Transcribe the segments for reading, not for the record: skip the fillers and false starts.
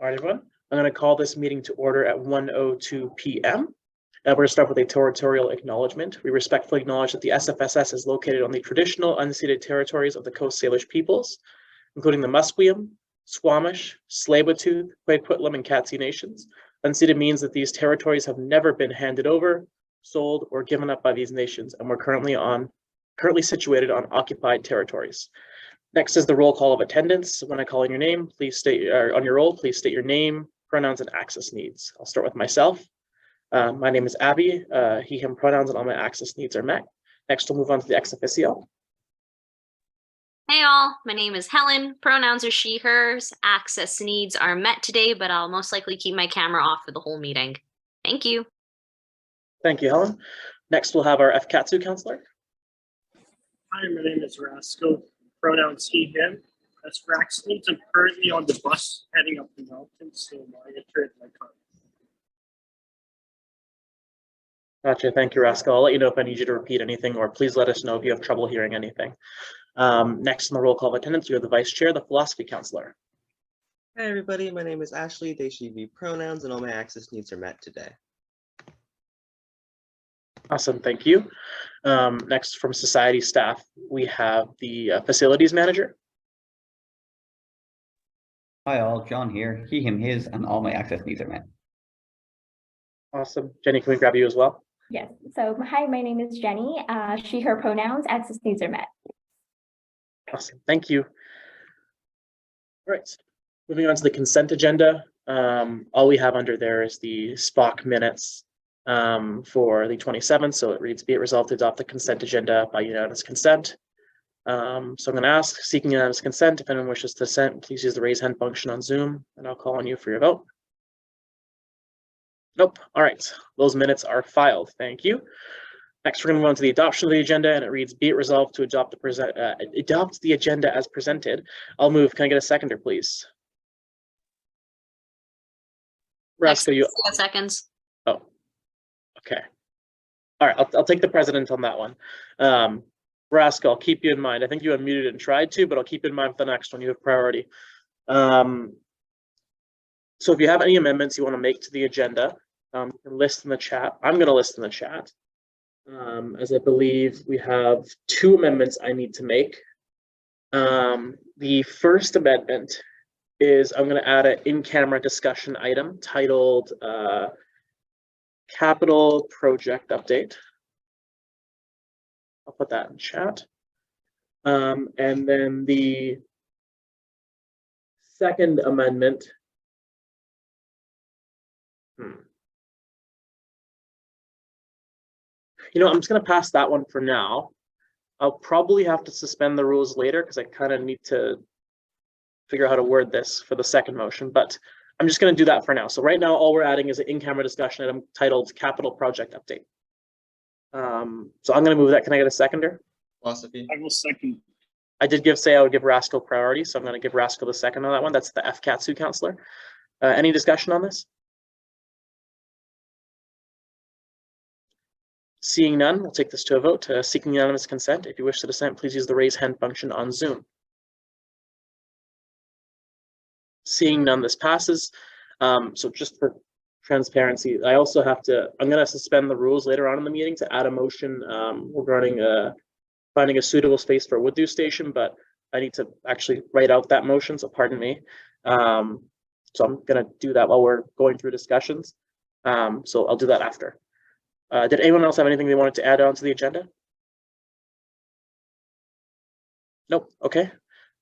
All right, everyone. I'm going to call this meeting to order at 1:02 p.m. We're going to start with a territorial acknowledgement. We respectfully acknowledge that the SFSS is located on the traditional unceded territories of the Coast Salish peoples, including the Musqueam, Squamish, Tsleil-Waututh, Coquitlam, and Katzie nations. Unceded means that these territories have never been handed over, sold, or given up by these nations, and we're currently situated on occupied territories. Next is the roll call of attendance. When I call on your name, please state, on your roll, please state your name, pronouns, and access needs. I'll start with myself. My name is Abby. He, him pronouns, and all my access needs are met. Next, we'll move on to the ex officio. Hey all, my name is Helen. Pronouns are she, hers. Access needs are met today, but I'll most likely keep my camera off for the whole meeting. Thank you. Thank you, Helen. Next, we'll have our FCATSU counselor. Hi, my name is Rasco. Pronouns he, him. As for accidents, I'm currently on the bus heading up the mountain, so I entered my car. Gotcha. Thank you, Rascal. I'll let you know if I need you to repeat anything, or please let us know if you have trouble hearing anything. Next on the roll call of attendance, we have the vice chair, the philosophy counselor. Hi, everybody. My name is Ashley. They, she, be pronouns, and all my access needs are met today. Awesome. Thank you. Next, from society staff, we have the facilities manager. Hi all, John here. He, him, his, and all my access needs are met. Awesome. Jenny, can we grab you as well? Yes. So, hi, my name is Jenny. She, her pronouns, access needs are met. Awesome. Thank you. All right. Moving on to the consent agenda. All we have under there is the SPOC minutes for the 27th. So it reads, be it resolved to adopt the consent agenda by unanimous consent. So I'm going to ask, seeking unanimous consent, if anyone wishes to dissent, please use the raise hand function on Zoom, and I'll call on you for your vote. Nope. All right. Those minutes are filed. Thank you. Next, we're going to move on to the adoption of the agenda, and it reads, be it resolved to adopt the agenda as presented. I'll move. Can I get a seconder, please? Rasco, you. Seconds. Oh, okay. All right. I'll take the precedent on that one. Rasco, I'll keep you in mind. I think you unmuted and tried to, but I'll keep you in mind for the next one. You have priority. So if you have any amendments you want to make to the agenda, you can list in the chat. I'm going to list in the chat, as I believe we have 2 amendments I need to make. The first amendment is I'm going to add an in-camera discussion item titled Capital Project Update. I'll put that in chat. And then the second amendment. You know, I'm just going to pass that one for now. I'll probably have to suspend the rules later because I kind of need to figure out how to word this for the second motion, but I'm just going to do that for now. So right now, all we're adding is an in-camera discussion item titled Capital Project Update. So I'm going to move that. Can I get a seconder? Philosophy. I will second. I did say I would give Rascal priority, so I'm going to give Rascal the second on that one. That's the FCATSU counselor. Any discussion on this? Seeing none, we'll take this to a vote. Seeking unanimous consent. If you wish to dissent, please use the raise hand function on Zoom. Seeing none, this passes. So just for transparency, I also have to, I'm going to suspend the rules later on in the meeting to add a motion regarding finding a suitable space for a wood dew station, but I need to actually write out that motion, so pardon me. So I'm going to do that while we're going through discussions. So I'll do that after. Did anyone else have anything they wanted to add on to the agenda? Nope. Okay.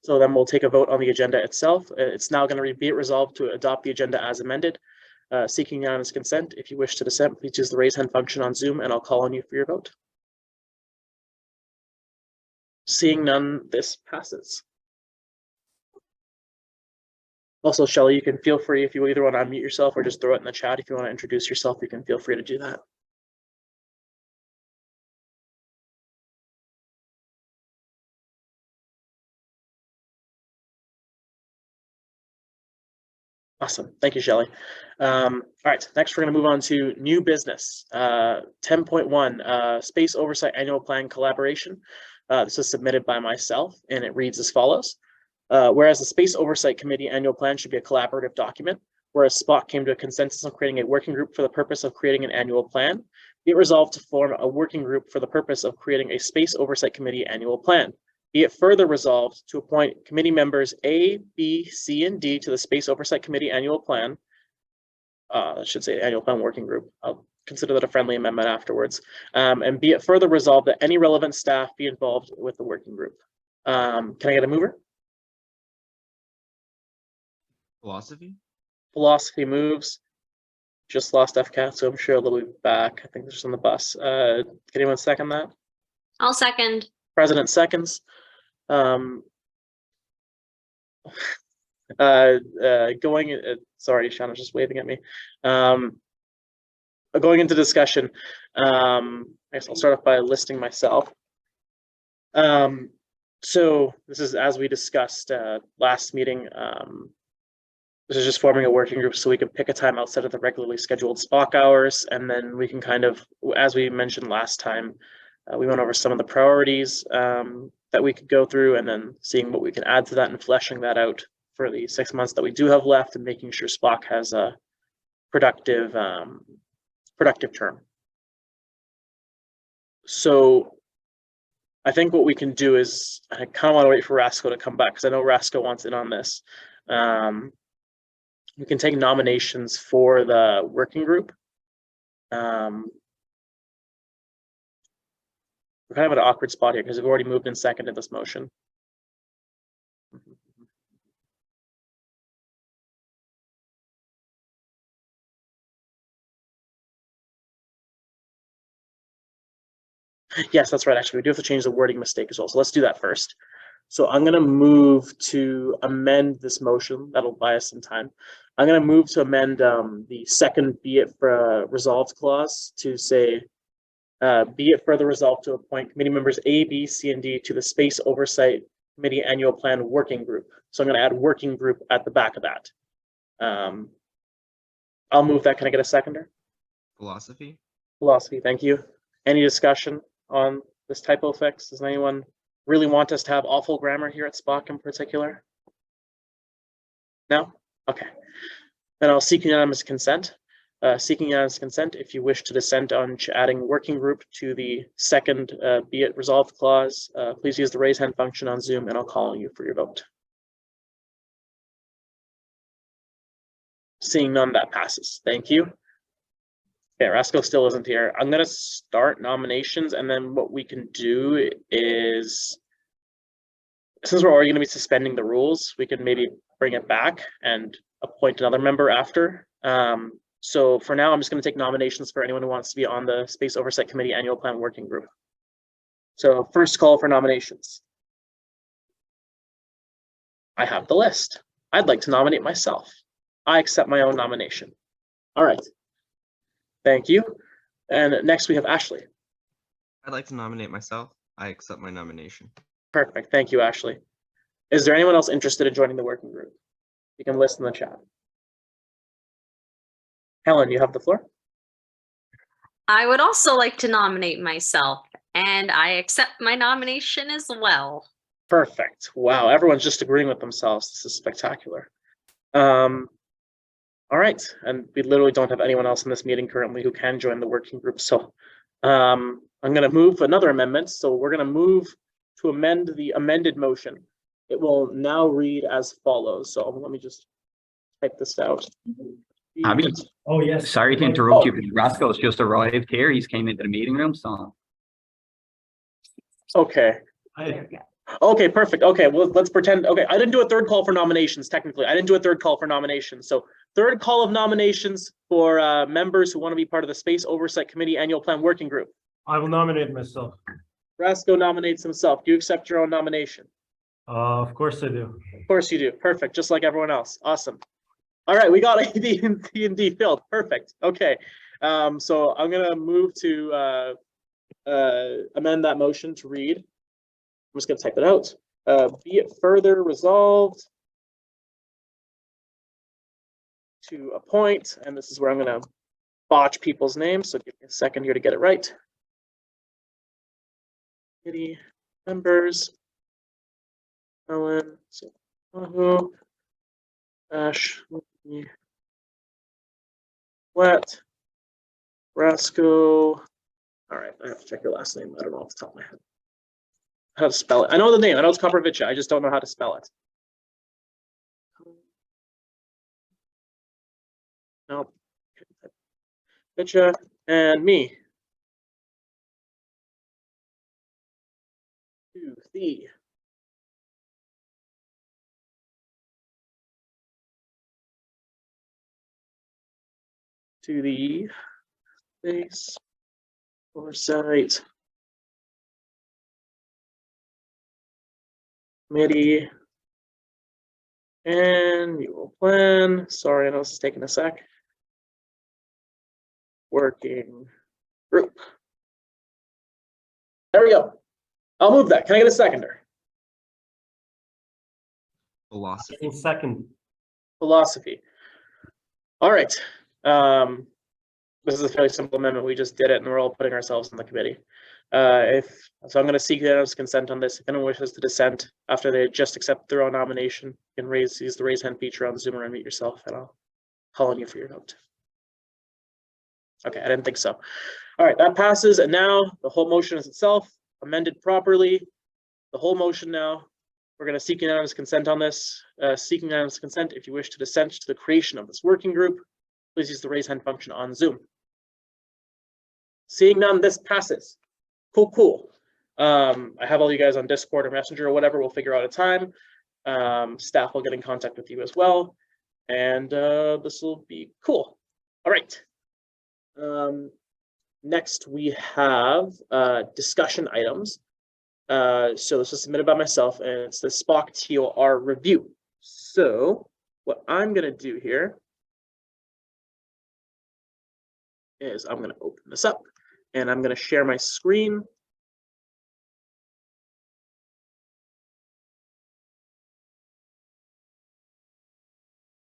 So then we'll take a vote on the agenda itself. It's now going to be it resolved to adopt the agenda as amended. Seeking unanimous consent. If you wish to dissent, please use the raise hand function on Zoom, and I'll call on you for your vote. Seeing none, this passes. Also, Shelley, you can feel free, if you either want to unmute yourself or just throw it in the chat. If you want to introduce yourself, you can feel free to do that. Awesome. Thank you, Shelley. All right, next we're going to move on to new business. 10.1, Space Oversight Annual Plan Collaboration. This is submitted by myself, and it reads as follows. Whereas the Space Oversight Committee Annual Plan should be a collaborative document, whereas Spock came to a consensus on creating a working group for the purpose of creating an annual plan, be it resolved to form a working group for the purpose of creating a Space Oversight Committee annual plan. Be it further resolved to appoint committee members A, B, C, and D to the Space Oversight Committee annual plan. I should say annual plan working group. I'll consider that a friendly amendment afterwards. And be it further resolved that any relevant staff be involved with the working group. Can I get a mover? Philosophy. Philosophy moves. Just lost FCAT, so I'm sure they'll be back. I think they're just on the bus. Can anyone second that? I'll second. President seconds. Sorry, Shauna's just waving at me. Going into discussion, I guess I'll start off by listing myself. So this is, as we discussed last meeting, this is just forming a working group so we can pick a time outside of the regularly scheduled Spock hours, and then we can kind of, as we mentioned last time, we went over some of the priorities that we could go through, and then seeing what we can add to that and fleshing that out for the 6 months that we do have left, and making sure Spock has a productive term. So I think what we can do is, I kind of want to wait for Rasco to come back because I know Rasco wants in on this. We can take nominations for the working group. We're kind of at an awkward spot here because we've already moved and seconded this motion. Yes, that's right. Actually, we do have to change the wording mistake as well. So let's do that first. So I'm going to move to amend this motion. That'll buy us some time. I'm going to move to amend the second be it for resolved clause to say, be it further resolved to appoint committee members A, B, C, and D to the Space Oversight Committee Annual Plan Working Group. So I'm going to add working group at the back of that. I'll move that. Can I get a seconder? Philosophy. Philosophy, thank you. Any discussion on this typo fix? Does anyone really want us to have awful grammar here at Spock in particular? No? Okay. Then I'll seek unanimous consent. Seeking unanimous consent, if you wish to dissent on adding working group to the second be it resolved clause, please use the raise hand function on Zoom and I'll call on you for your vote. Seeing none, that passes. Thank you. Okay, Rasco still isn't here. I'm going to start nominations, and then what we can do is, since we're already going to be suspending the rules, we can maybe bring it back and appoint another member after. So for now, I'm just going to take nominations for anyone who wants to be on the Space Oversight Committee Annual Plan Working Group. So first call for nominations. I have the list. I'd like to nominate myself. I accept my own nomination. All right. Thank you. And next we have Ashley. I'd like to nominate myself. I accept my nomination. Perfect. Thank you, Ashley. Is there anyone else interested in joining the working group? You can list in the chat. Helen, you have the floor. I would also like to nominate myself, and I accept my nomination as well. Perfect. Wow, everyone's just agreeing with themselves. This is spectacular. All right, and we literally don't have anyone else in this meeting currently who can join the working group. So I'm going to move another amendment. So we're going to move to amend the amended motion. It will now read as follows. So let me just type this out. Oh, yes. Sorry to interrupt you, but Rasco's just arrived here. He's came into the meeting room, so. Okay. Okay, perfect. Okay, well, let's pretend. Okay, I didn't do a third call for nominations, technically. I didn't do a third call for nominations. So third call of nominations for members who want to be part of the Space Oversight Committee Annual Plan Working Group. I will nominate myself. Rasco nominates himself. Do you accept your own nomination? Of course I do. Of course you do. Perfect. Just like everyone else. Awesome. All right, we got A, B, and C and D filled. Perfect. Okay. So I'm going to move to amend that motion to read. I'm just going to type it out. Be it further resolved to appoint, and this is where I'm going to botch people's names, so give me a second here to get it right. Committee members, Ellen, Ashley, Wet, Rasco. All right, I have to check your last name. I don't know off the top of my head how to spell it. I know the name. I know it's Koprovica. I just don't know how to spell it. Nope. Vicha and me. To the base oversight committee annual plan. Sorry, I know this is taking a sec. Working group. There we go. I'll move that. Can I get a seconder? Philosophy. Second. Philosophy. All right. This is a fairly simple amendment. We just did it and we're all putting ourselves in the committee. So I'm going to seek unanimous consent on this. If anyone wishes to dissent after they just accept their own nomination, you can use the raise hand feature on Zoom or unmute yourself and I'll call on you for your vote. Okay, I didn't think so. All right, that passes. And now the whole motion is itself amended properly. The whole motion now, we're going to seek unanimous consent on this. Seeking unanimous consent, if you wish to dissent to the creation of this working group, please use the raise hand function on Zoom. Seeing none, this passes. Cool. I have all you guys on Discord or Messenger or whatever. We'll figure out a time. Staff will get in contact with you as well. And this will be cool. All right. Next, we have discussion items. So this was submitted by myself, and it's the SPOC TOR review. So what I'm going to do here is I'm going to open this up, and I'm going to share my screen.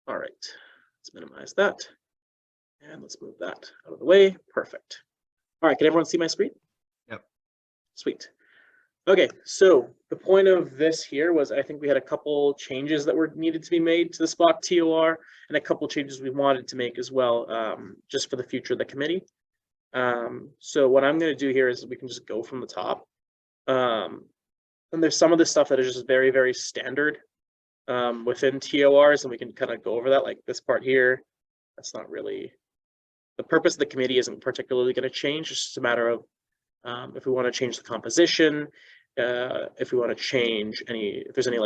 All right, let's minimize that. And let's move that out of the way. Perfect. All right, can everyone see my screen? Yep. Sweet. Okay, so the point of this here was I think we had a couple changes that were needed to be made to the SPOC TOR and a couple changes we wanted to make as well, just for the future of the committee. So what I'm going to do here is we can just go from the top. And there's some of the stuff that is just very, very standard within TORs, and we can kind of go over that, like this part here. That's not really the purpose of the committee isn't particularly going to change. It's just a matter of if we want to change the composition, if we want to change if there's any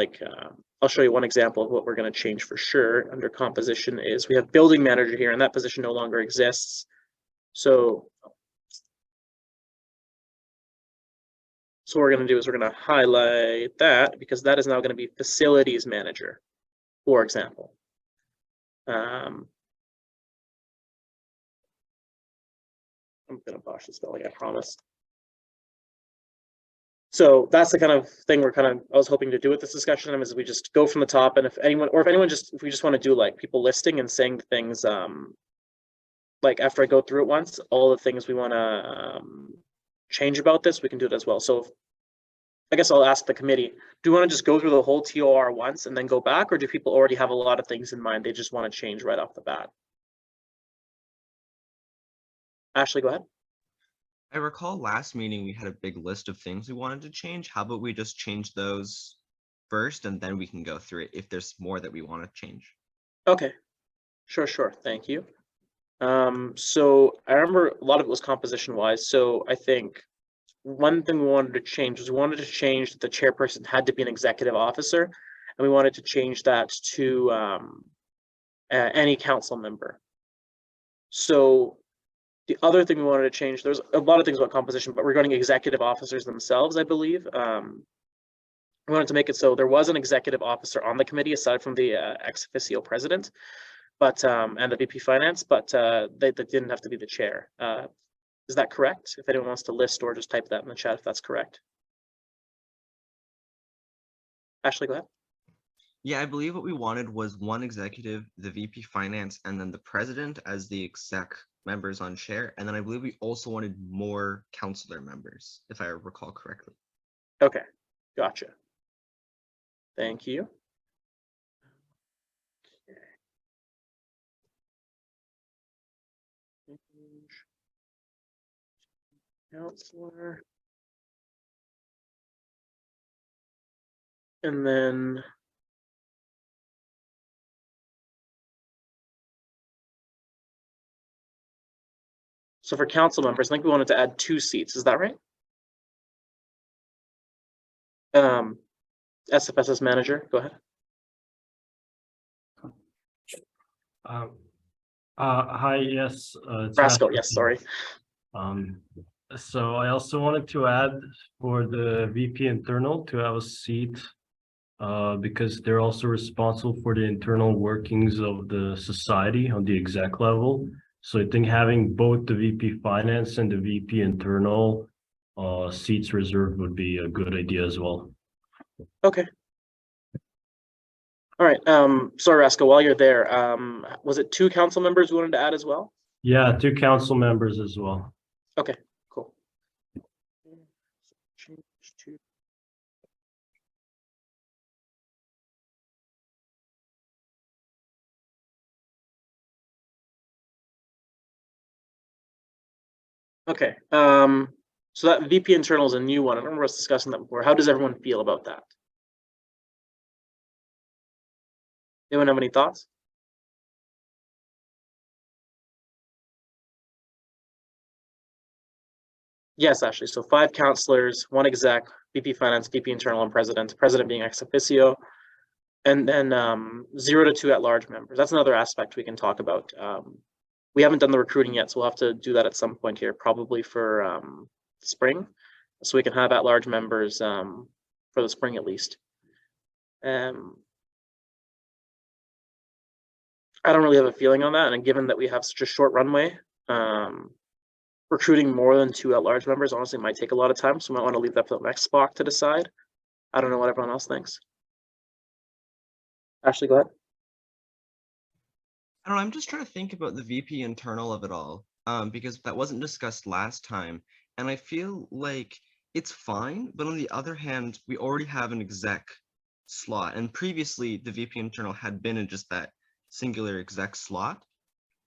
I'll show you one example of what we're going to change for sure under composition is we have building manager here and that position no longer exists. So what we're going to do is we're going to highlight that because that is now going to be facilities manager, for example. I'm going to botch the spelling, I promise. So that's the kind of thing I was hoping to do with this discussion is we just go from the top, and if we just want to do like people listing and saying things like after I go through it once, all the things we want to change about this, we can do it as well. So I guess I'll ask the committee, do you want to just go through the whole TOR once and then go back, or do people already have a lot of things in mind they just want to change right off the bat? Ashley, go ahead. I recall last meeting we had a big list of things we wanted to change. How about we just change those first and then we can go through it if there's more that we want to change. Okay, sure. Thank you. So I remember a lot of it was composition wise. So I think one thing we wanted to change was that the chairperson had to be an executive officer, and we wanted to change that to any council member. So the other thing we wanted to change, there's a lot of things about composition, but regarding executive officers themselves, I believe, we wanted to make it so there was an executive officer on the committee aside from the ex officio president, but and the VP Finance, but they didn't have to be the chair. Is that correct? If anyone wants to list or just type that in the chat if that's correct. Ashley, go ahead. Yeah, I believe what we wanted was one executive, the VP Finance, and then the president as the exec members on chair. And then I believe we also wanted more councillor members, if I recall correctly. Okay, gotcha. Thank you. counselor. And then so for council members, I think we wanted to add 2 seats. Is that right? SFSS manager, go ahead. Hi, yes. It's Rascal, Rascal. yes, sorry. So I also wanted to add for the VP internal to have a seat because they're also responsible for the internal workings of the society on the exec level. So I think having both the VP finance and the VP internal seats reserved would be a good idea as well. Okay. All right. Sorry, Rascal, while you're there, was it 2 council members you wanted to add as well? Yeah, 2 council members as well. Okay, cool. Change to okay. So that VP internal is a new one. I remember us discussing that before. How does everyone feel about that? Anyone have any thoughts? Yes, actually. So 5 counselors, 1 exec, VP finance, VP internal, and president being ex officio. And then 0 to 2 at-large members. That's another aspect we can talk about. We haven't done the recruiting yet, so we'll have to do that at some point here, probably for spring, so we can have at-large members for the spring at least. I don't really have a feeling on that, and given that we have such a short runway, recruiting more than 2 at-large members honestly might take a lot of time, so we might want to leave that for the next spot to decide. I don't know what everyone else thinks. Ashley, go ahead. I don't know, I'm just trying to think about the VP internal of it all, because that wasn't discussed last time, and I feel like it's fine, but on the other hand, we already have an exec slot, and previously the VP internal had been in just that singular exec slot,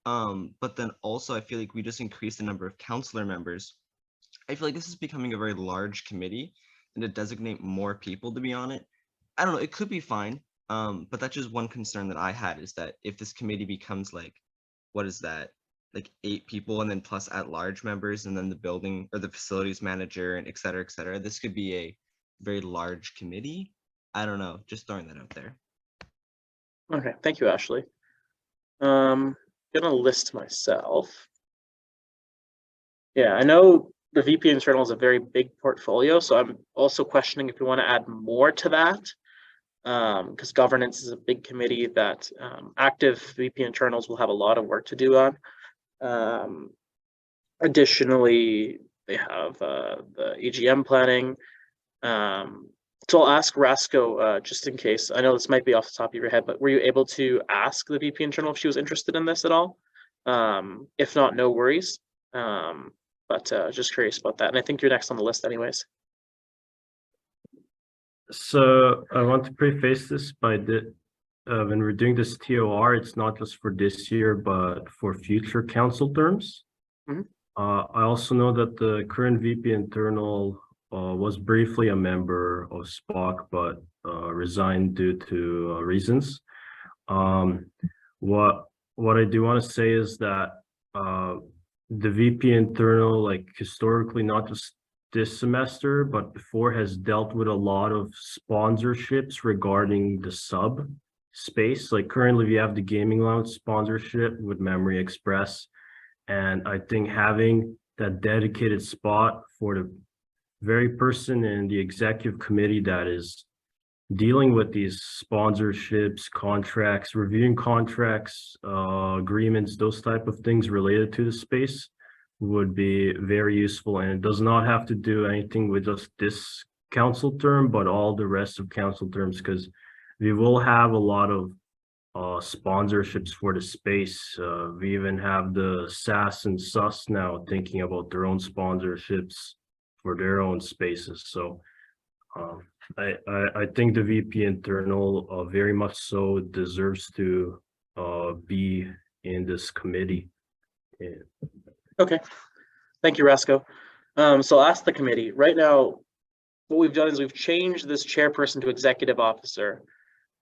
but then also I feel like we just increased the number of counselor members. I feel like this is becoming a very large committee, and to designate more people to be on it, I don't know, it could be fine. But that's just one concern that I had, is that if this committee becomes like, what is that, like 8 people and then plus at-large members and then the building or the facilities manager and et cetera, this could be a very large committee. I don't know, just throwing that out there. Okay, thank you, Ashley. Gonna list myself. Yeah, I know the VP internal is a very big portfolio, so I'm also questioning if we want to add more to that. Because governance is a big committee that active VP internals will have a lot of work to do on. Additionally, they have the EGM planning. So I'll ask Rasco, just in case. I know this might be off the top of your head, but were you able to ask the VP internal if she was interested in this at all? If not, no worries. But just curious about that. And I think you're next on the list anyways. So I want to preface this by when we're doing this TOR, it's not just for this year, but for future council terms. Mm-hmm. I also know that the current VP internal was briefly a member of SPOC, but resigned due to reasons. What I do want to say is that the VP internal, like historically, not just this semester, but before, has dealt with a lot of sponsorships regarding the sub space. Like currently we have the gaming lounge sponsorship with Memory Express. And I think having that dedicated spot for the very person in the executive committee that is dealing with these sponsorships, contracts, reviewing contracts, agreements, those type of things related to the space would be very useful. And it does not have to do anything with just this council term, but all the rest of council terms, because we will have a lot of sponsorships for the space. We even have the SAS and SUS now thinking about their own sponsorships for their own spaces. So I think the VP internal very much so deserves to be in this committee. Yeah. Okay, thank you, Rasco. So I'll ask the committee. Right now, what we've done is we've changed this chairperson to executive officer.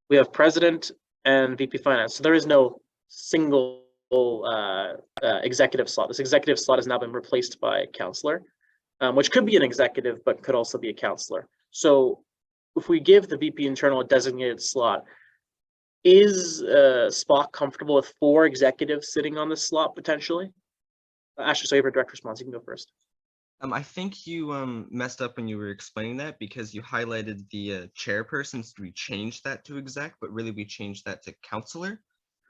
We have president and VP finance. So there is no single executive slot. This executive slot has now been replaced by counselor, which could be an executive, but could also be a counselor. So if we give the VP internal a designated slot, is Spock comfortable with 4 executives sitting on this slot potentially? Ashley, so you have a direct response. You can go first. I think you messed up when you were explaining that because you highlighted the chairpersons. We changed that to exec, but really we changed that to counselor.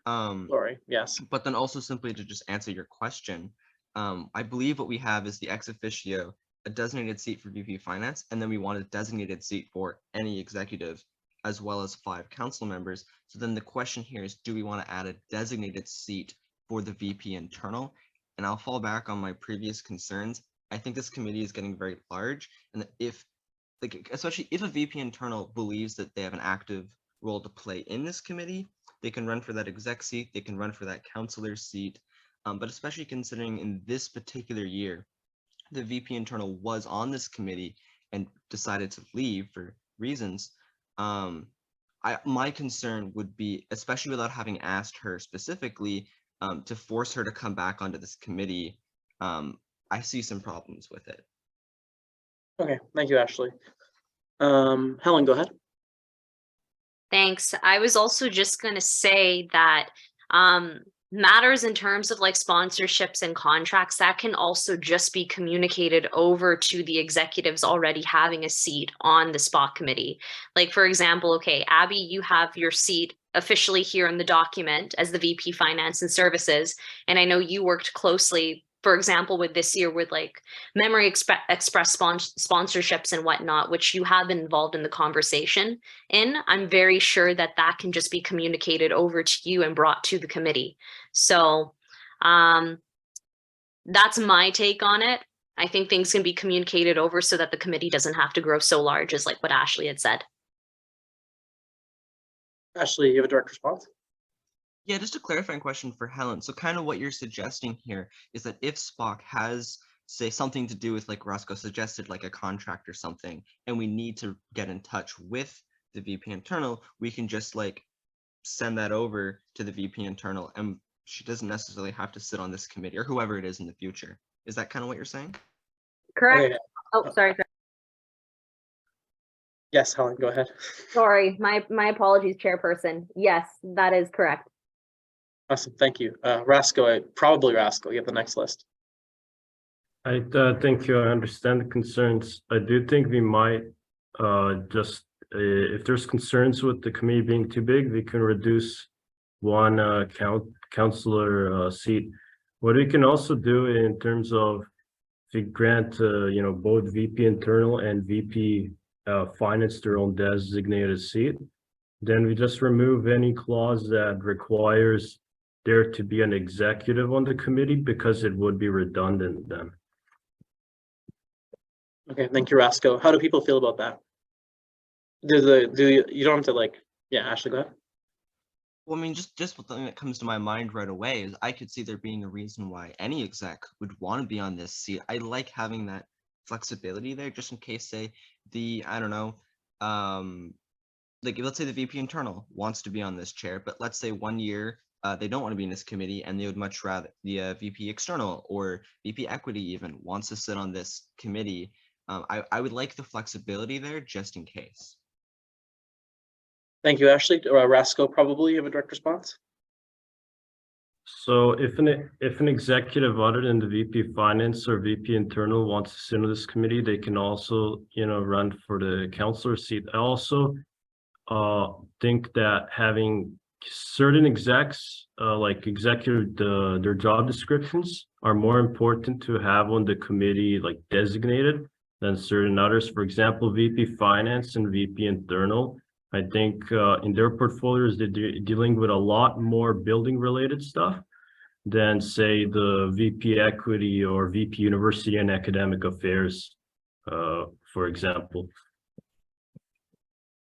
Sorry, yes. But then also simply to just answer your question, I believe what we have is the ex officio, a designated seat for VP Finance, and then we want a designated seat for any executive, as well as 5 council members. So then the question here is, do we want to add a designated seat for the VP internal? And I'll fall back on my previous concerns. I think this committee is getting very large, and that if, like, especially if a VP internal believes that they have an active role to play in this committee, they can run for that exec seat, they can run for that counselor seat. But especially considering in this particular year, the VP internal was on this committee and decided to leave for reasons. My concern would be, especially without having asked her specifically, to force her to come back onto this committee. I see some problems with it. Okay, thank you, Ashley. Helen, go ahead. Thanks. I was also just going to say that matters in terms of like sponsorships and contracts, that can also just be communicated over to the executives already having a seat on the SPOC committee. Like, for example, okay, Abby, you have your seat officially here in the document as the VP Finance and Services. And I know you worked closely, for example, with this year with like Memory Express sponsorships and whatnot, which you have been involved in the conversation in. I'm very sure that that can just be communicated over to you and brought to the committee. So that's my take on it. I think things can be communicated over so that the committee doesn't have to grow so large as like what Ashley had said. Ashley, you have a direct response? Yeah, just a clarifying question for Helen. So kind of what you're suggesting here is that if Spock has, say, something to do with, like Roscoe suggested, like a contract or something, and we need to get in touch with the VP internal, we can just like send that over to the VP internal, and she doesn't necessarily have to sit on this committee or whoever it is in the future. Is that kind of what you're saying? Correct. Okay. Oh, sorry. Yes, Helen, go ahead. Sorry, my apologies, Chairperson. Yes, that is correct. Awesome, thank you. Roscoe, probably Roscoe, you have the next list. I think I understand the concerns. I do think we might just, if there's concerns with the committee being too big, we can reduce one counselor seat. What we can also do in terms of, if we grant, you know, both VP internal and VP finance their own designated seat, then we just remove any clause that requires there to be an executive on the committee, because it would be redundant then. Okay, thank you, Roscoe. How do people feel about that? You don't have to like, yeah, Ashley, go ahead. Well, I mean, just what thing that comes to my mind right away is I could see there being a reason why any exec would want to be on this seat. I like having that flexibility there, just in case, say, I don't know, like let's say the VP internal wants to be on this chair, but let's say 1 year they don't want to be in this committee and they would much rather the VP external or VP equity even wants to sit on this committee. I would like the flexibility there just in case. Thank you, Ashley. Roscoe, probably you have a direct response? So if an executive other than the VP finance or VP internal wants to sit on this committee, they can also, you know, run for the counselor seat. I also think that having certain execs, like executive, their job descriptions are more important to have on the committee, like designated, than certain others. For example, VP finance and VP internal, I think in their portfolios, they're dealing with a lot more building related stuff than, say, the VP equity or VP university and academic affairs, for example.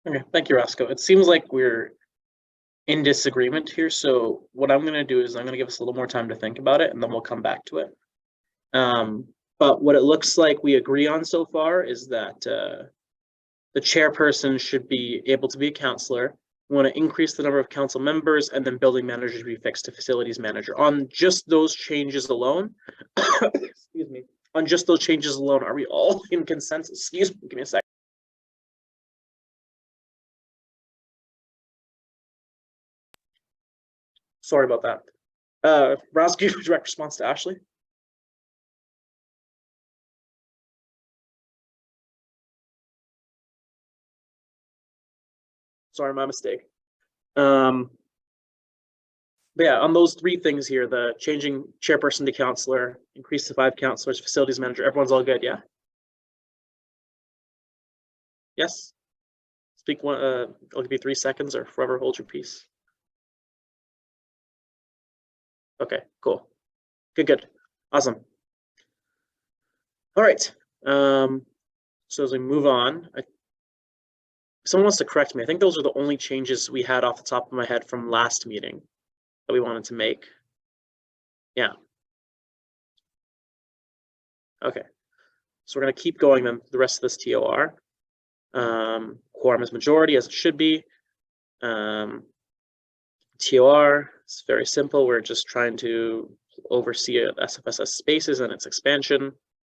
Okay, thank you, Roscoe. It seems like we're in disagreement here. So what I'm going to do is I'm going to give us a little more time to think about it, and then we'll come back to it. But what it looks like we agree on so far is that the chairperson should be able to be a counselor. We want to increase the number of council members, and then building manager to be fixed to facilities manager. On just those changes alone, excuse me, on just those changes alone, are we all in consensus? Excuse me, give me a second. Sorry about that. Roscoe, direct response to Ashley. Sorry, my mistake. But yeah, on those three things here, the changing chairperson to counselor, increase to 5 counselors, facilities manager, everyone's all good, yeah? Yes? Speak one, I'll give you 3 seconds or forever hold your peace. Okay, cool. Good. Awesome. All right. So as we move on, someone wants to correct me. I think those are the only changes we had off the top of my head from last meeting that we wanted to make. Yeah. Okay. So we're going to keep going then the rest of this TOR. Quorum is majority, as it should be. TOR is very simple. We're just trying to oversee SFSS spaces and its expansion,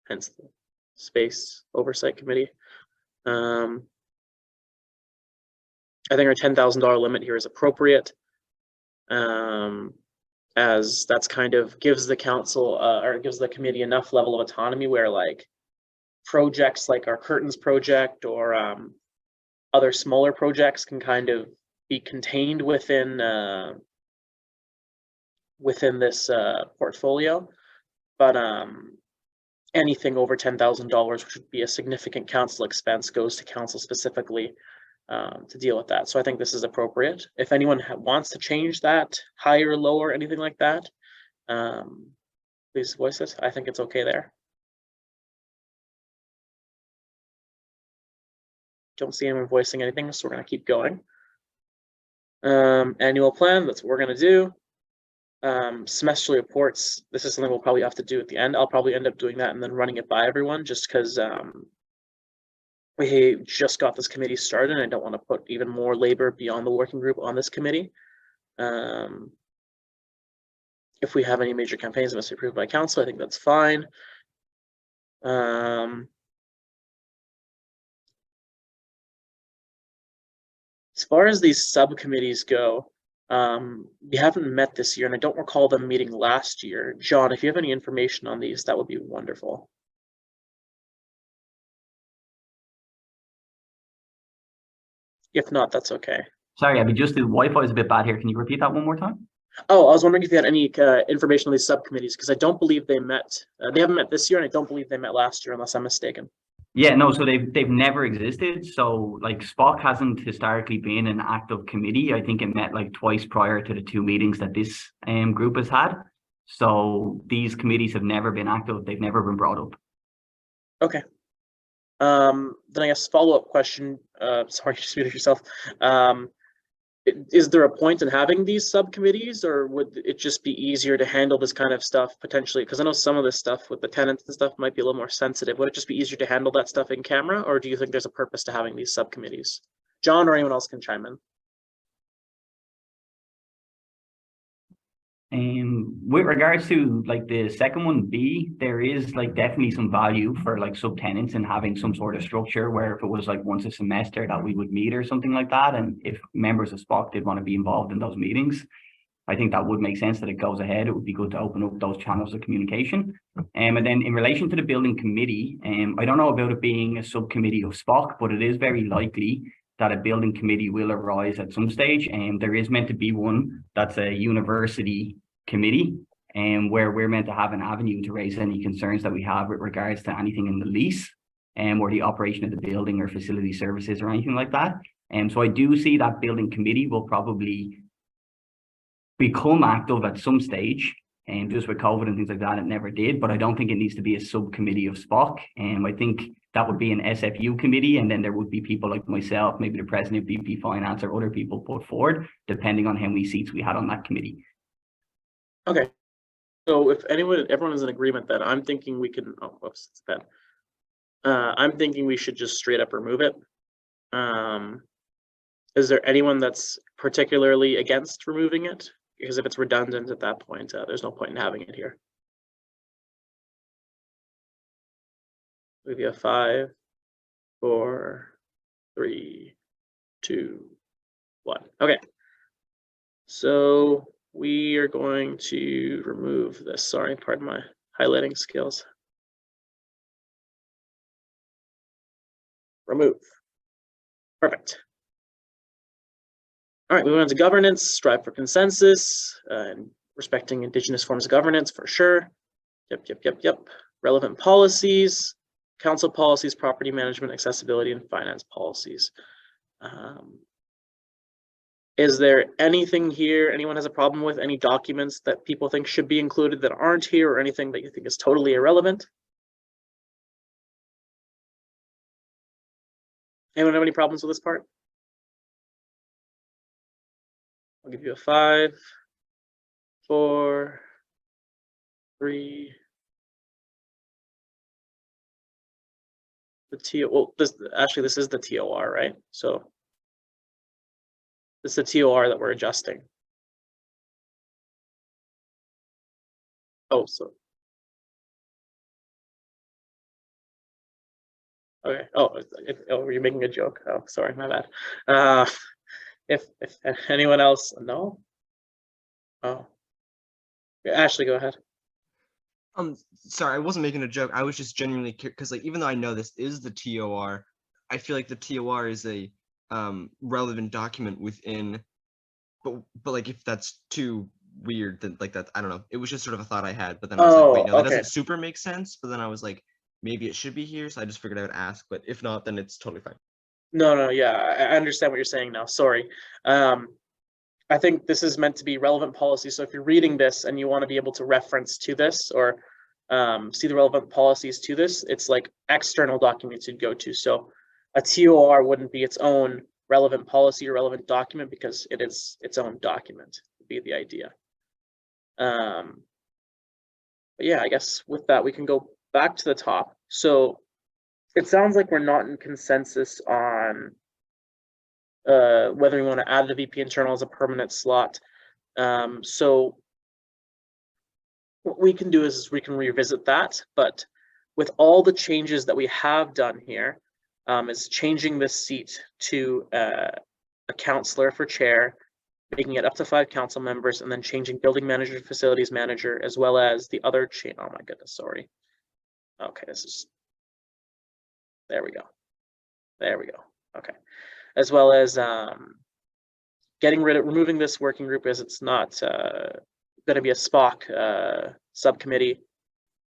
hence the Space Oversight Committee. I think our $10,000 limit here is appropriate, as that's kind of gives the council or gives the committee enough level of autonomy where like projects like our curtains project or other smaller projects can kind of be contained within this portfolio, but anything over $10,000, which would be a significant council expense, goes to council specifically to deal with that. So I think this is appropriate. If anyone wants to change that higher, lower, anything like that, please voice it. I think it's okay there. Don't see anyone voicing anything, so we're going to keep going. Annual plan, that's what we're going to do. Semester reports, this is something we'll probably have to do at the end. I'll probably end up doing that and then running it by everyone, just because we just got this committee started and I don't want to put even more labor beyond the working group on this committee. If we have any major campaigns that must be approved by council, I think that's fine. As far as these subcommittees go, we haven't met this year and I don't recall them meeting last year. John, if you have any information on these, that would be wonderful. If not, that's okay. Sorry, Abby, just the Wi-Fi is a bit bad here. Can you repeat that one more time? Oh, I was wondering if you had any information on these subcommittees, because I don't believe they met. They haven't met this year, and I don't believe they met last year, unless I'm mistaken. Yeah, no, so they've never existed. So like SPOC hasn't historically been an active committee. I think it met like twice prior to the 2 meetings that this group has had. So these committees have never been active. They've never been brought up. Okay. Then I guess follow-up question. Sorry, just muted yourself. Is there a point in having these subcommittees, or would it just be easier to handle this kind of stuff potentially? Because I know some of this stuff with the tenants and stuff might be a little more sensitive. Would it just be easier to handle that stuff in camera, or do you think there's a purpose to having these subcommittees? John or anyone else can chime in. With regards to like the second one, B, there is like definitely some value for like subtenants and having some sort of structure where if it was like once a semester that we would meet or something like that, and if members of SPOC did want to be involved in those meetings, I think that would make sense that it goes ahead. It would be good to open up those channels of communication. And then in relation to the building committee, I don't know about it being a subcommittee of SPOC, but it is very likely that a building committee will arise at some stage. And there is meant to be one that's a university committee, and where we're meant to have an avenue to raise any concerns that we have with regards to anything in the lease or the operation of the building or facility services or anything like that. And so I do see that building committee will probably become active at some stage, and just with COVID and things like that, it never did. But I don't think it needs to be a subcommittee of SPOC. And I think that would be an SFU committee, and then there would be people like myself, maybe the president, VP Finance, or other people put forward, depending on how many seats we had on that committee. Okay. So if everyone is in agreement, then I'm thinking we can, oh, whoops, it's bad. I'm thinking we should just straight up remove it. Is there anyone that's particularly against removing it? Because if it's redundant at that point, there's no point in having it here. We have 5, 4, 3, 2, 1. Okay. So we are going to remove this. Sorry, pardon my highlighting skills. Remove. Perfect. All right, moving on to governance, strive for consensus, and respecting Indigenous forms of governance for sure. Yep. Relevant policies, council policies, property management, accessibility, and finance policies. Is there anything here anyone has a problem with? Any documents that people think should be included that aren't here, or anything that you think is totally irrelevant? Anyone have any problems with this part? I'll give you a 5, 4, 3. Well, this is the TOR, right? So this is the TOR that we're adjusting. Oh, so okay. Oh, were you making a joke? Oh, sorry, my bad. If anyone else, no. Oh, Ashley, go ahead. Sorry, I wasn't making a joke. I was just genuinely curious because, like, even though I know this is the TOR, I feel like the TOR is a relevant document within. But like, if that's too weird, then like that, I don't know. It was just sort of a thought I had, but then I was like, wait, no, that doesn't super make sense. But then I was like, maybe it should be here, so I just figured I would ask. But if not, then it's totally fine. No, yeah, I understand what you're saying now. Sorry. I think this is meant to be relevant policy. So if you're reading this and you want to be able to reference to this or see the relevant policies to this, it's like external documents you'd go to. So a TOR wouldn't be its own relevant policy or relevant document because it is its own document, would be the idea. But yeah, I guess with that, we can go back to the top. So it sounds like we're not in consensus on whether we want to add the VP internal as a permanent slot. So what we can do is we can revisit that, but with all the changes that we have done here, is changing this seat to a counselor for chair, making it up to 5 council members, and then changing building manager to facilities manager, as well as the other change. Oh my goodness, sorry. Okay, there we go. Okay. As well as removing this working group as it's not going to be a SPOC subcommittee.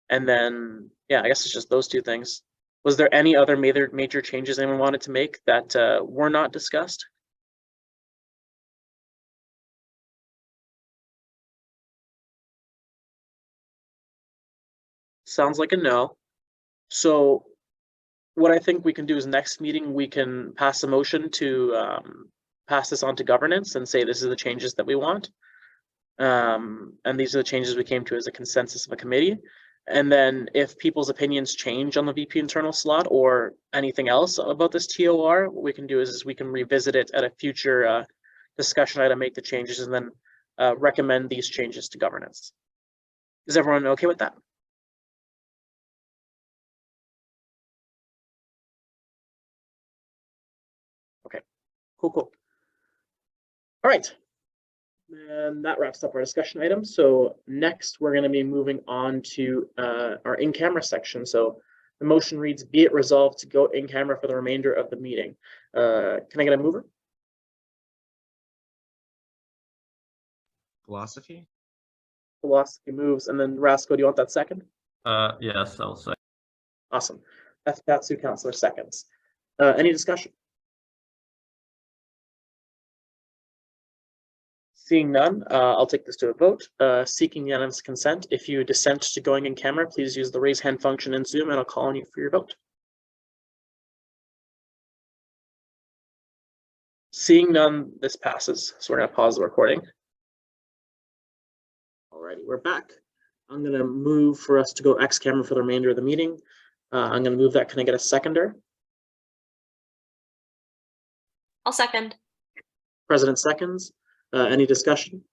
And then, yeah, I guess it's just those 2 things. Was there any other major changes anyone wanted to make that were not discussed? Sounds like a no. So what I think we can do is next meeting, we can pass a motion to pass this on to governance and say this is the changes that we want. And these are the changes we came to as a consensus of a committee. And then if people's opinions change on the VP internal slot or anything else about this TOR, what we can do is we can revisit it at a future discussion item, make the changes, and then recommend these changes to governance. Is everyone okay with that? Okay, cool. All right. And that wraps up our discussion items. So next, we're going to be moving on to our in-camera section. So the motion reads, be it resolved to go in camera for the remainder of the meeting. Can I get a mover? Philosophy moves. And then Rasco, do you want that second? Yes, I'll say. Awesome. That's who Councillor seconds. Any discussion? Seeing none, I'll take this to a vote. Seeking unanimous consent. If you dissent to going in camera, please use the raise hand function in Zoom and I'll call on you for your vote. Seeing none, this passes. So we're going to pause the recording. Alrighty, we're back. I'm going to move for us to go X camera for the remainder of the meeting. I'm going to move that. Can I get a seconder? I'll second. President seconds. Any discussion?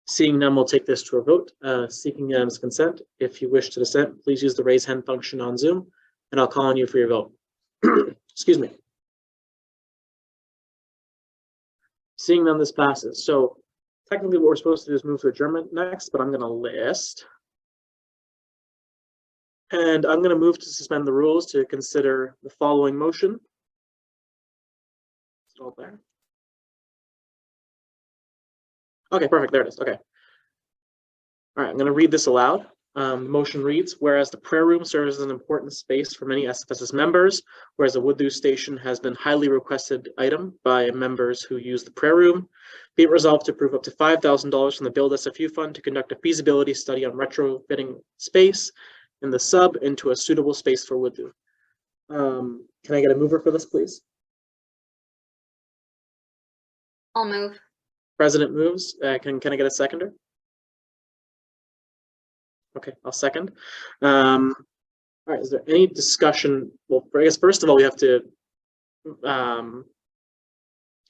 Seeing none, we'll take this to a vote. Seeking unanimous consent. If you wish to dissent, please use the raise hand function on Zoom, and I'll call on you for your vote. Excuse me. Seeing none, this passes. So technically what we're supposed to do is move to adjournment next, but I'm going to list. And I'm going to move to suspend the rules to consider the following motion. It's all there. Okay, perfect. There it is. Okay. All right, I'm going to read this aloud. The motion reads, whereas the prayer room serves as an important space for many SFSS members, whereas the Woodloo station has been highly requested item by members who use the prayer room, be it resolved to approve up to $5,000 from the Build SFU Fund to conduct a feasibility study on retrofitting space in the sub into a suitable space for Woodloo. Can I get a mover for this, please? I'll move. President moves. Can I get a seconder? Okay, I'll second. All right, is there any discussion? Well, I guess first of all, we have to,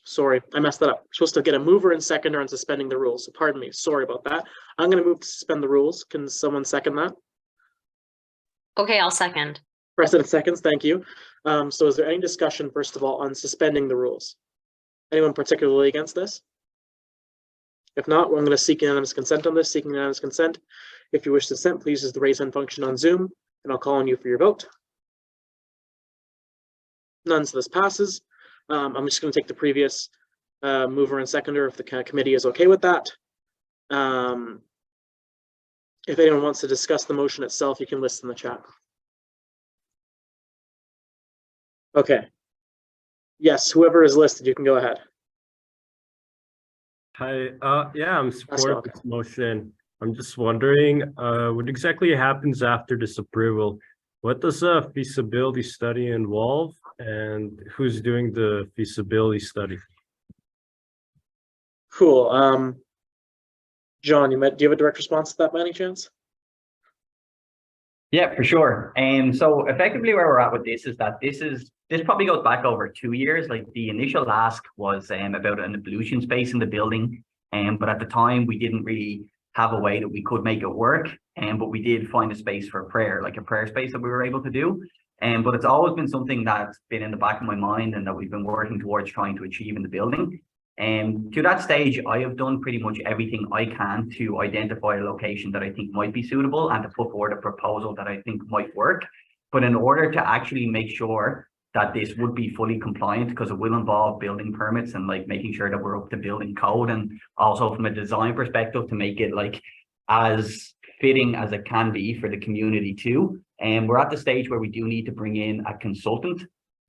sorry, I messed that up. We're supposed to get a mover and seconder on suspending the rules. So pardon me, sorry about that. I'm going to move to suspend the rules. Can someone second that? Okay, I'll second. President seconds, thank you. So is there any discussion, first of all, on suspending the rules? Anyone particularly against this? If not, I'm going to seek unanimous consent on this. Seeking unanimous consent. If you wish to dissent, please use the raise hand function on Zoom, and I'll call on you for your vote. None, so this passes. I'm just going to take the previous mover and seconder if the committee is okay with that. If anyone wants to discuss the motion itself, you can list in the chat. Okay. Yes, whoever is listed, you can go ahead. Hi, yeah, I'm supporting this motion. I'm just wondering, what exactly happens after this approval? What does a feasibility study involve, and who's doing the feasibility study? Cool. John, do you have a direct response to that by any chance? Yeah, for sure. So effectively where we're at with this is that this probably goes back over 2 years. Like the initial ask was about an ablution space in the building. But at the time we didn't really have a way that we could make it work. But we did find a space for prayer, like a prayer space that we were able to do. But it's always been something that's been in the back of my mind and that we've been working towards trying to achieve in the building. To that stage, I have done pretty much everything I can to identify a location that I think might be suitable and to put forward a proposal that I think might work. But in order to actually make sure that this would be fully compliant, because it will involve building permits and like making sure that we're up to building code, and also from a design perspective to make it like as fitting as it can be for the community too. And we're at the stage where we do need to bring in a consultant.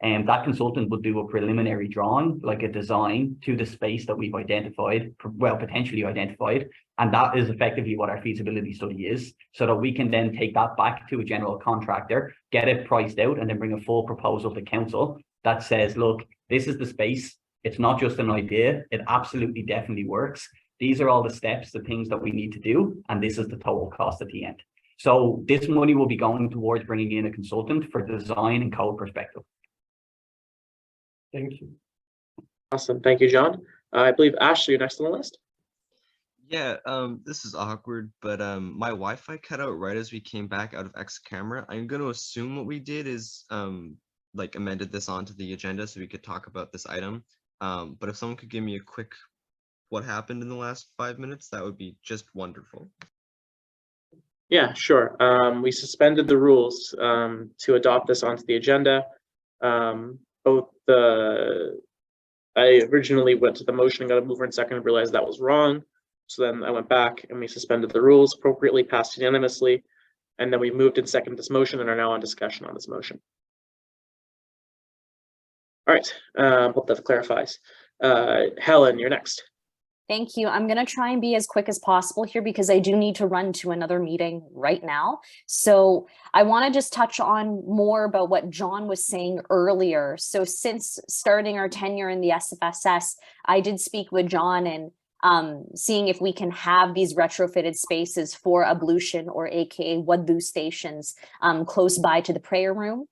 And that consultant will do a preliminary drawing, like a design to the space that we've identified, well, potentially identified. And that is effectively what our feasibility study is, so that we can then take that back to a general contractor, get it priced out, and then bring a full proposal to council that says, look, this is the space. It's not just an idea. It absolutely definitely works. These are all the steps, the things that we need to do. And this is the total cost at the end. So this money will be going towards bringing in a consultant for design and code perspective. Thank you. Awesome. Thank you, John. I believe Ashley, you're next on the list. Yeah, this is awkward, but my Wi-Fi cut out right as we came back out of X camera. I'm going to assume what we did is like amended this onto the agenda so we could talk about this item. But if someone could give me a quick what happened in the last 5 minutes, that would be just wonderful. Yeah, sure. We suspended the rules to adopt this onto the agenda. I originally went to the motion and got a mover and second and realized that was wrong. So then I went back and we suspended the rules, appropriately passed unanimously. And then we moved and seconded this motion and are now on discussion on this motion. All right, hope that clarifies. Helen, you're next. Thank you. I'm going to try and be as quick as possible here because I do need to run to another meeting right now. So I want to just touch on more about what John was saying earlier. So since starting our tenure in the SFSS, I did speak with John, and seeing if we can have these retrofitted spaces for ablution, or AKA wudu stations, close by to the prayer room.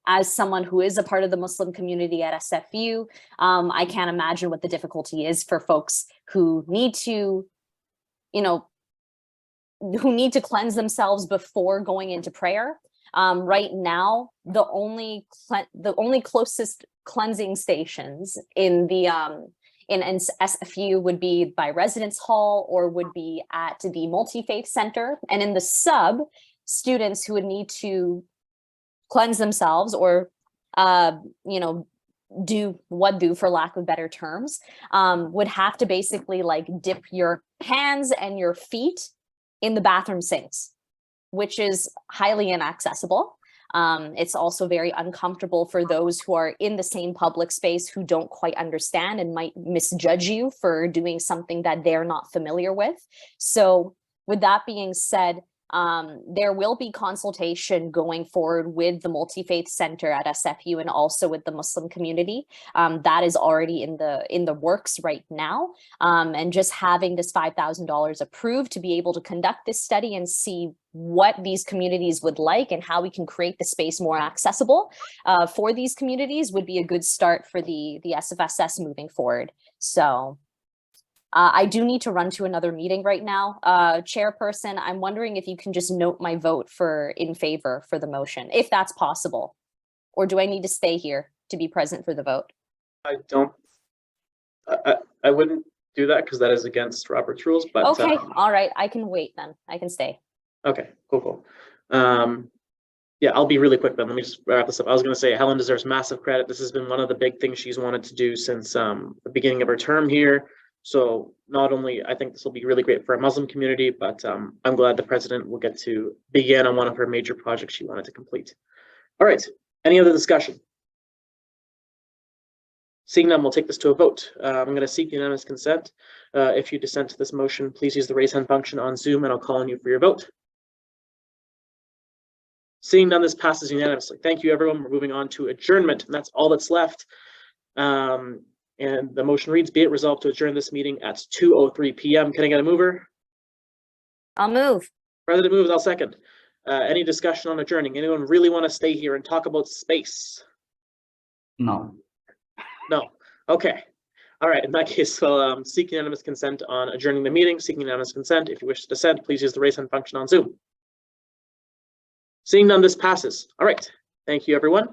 As someone who is a part of the Muslim community at SFU, I can't imagine what the difficulty is for folks who need to, who need to cleanse themselves before going into prayer. Right now, the only closest cleansing stations in the in SFU would be by residence hall, or would be at the multi-faith center. And in the sub, students who would need to cleanse themselves, or do wudu, for lack of better terms, would have to basically like dip your hands and your feet in the bathroom sinks, which is highly inaccessible. It's also very uncomfortable for those who are in the same public space who don't quite understand and might misjudge you for doing something that they're not familiar with. So with that being said, there will be consultation going forward with the multi-faith center at SFU, and also with the Muslim community. That is already in the works right now. And just having this $5,000 approved to be able to conduct this study and see what these communities would like and how we can create the space more accessible for these communities would be a good start for the SFSS moving forward. So I do need to run to another meeting right now. Chairperson, I'm wondering if you can just note my vote in favor for the motion, if that's possible. Or do I need to stay here to be present for the vote? I wouldn't do that because that is against Robert's rules, but okay, all right, I can wait then. I can stay. Okay, cool. Yeah, I'll be really quick then. Let me just wrap this up. I was going to say Helen deserves massive credit. This has been one of the big things she's wanted to do since the beginning of her term here. So not only I think this will be really great for our Muslim community, but I'm glad the president will get to begin on one of her major projects she wanted to complete. All right, any other discussion? Seeing none, we'll take this to a vote. I'm going to seek unanimous consent. If you dissent to this motion, please use the raise hand function on Zoom and I'll call on you for your vote. Seeing none, this passes unanimously. Thank you, everyone. We're moving on to adjournment, and that's all that's left. And the motion reads, be it resolved to adjourn this meeting at 2:03 p.m. Can I get a mover? I'll move. President moves, I'll second. Any discussion on adjourning? Anyone really want to stay here and talk about space? No. No. Okay. All right. In that case, we'll seek unanimous consent on adjourning the meeting. Seeking unanimous consent. If you wish to dissent, please use the raise hand function on Zoom. Seeing none, this passes. All right. Thank you, everyone.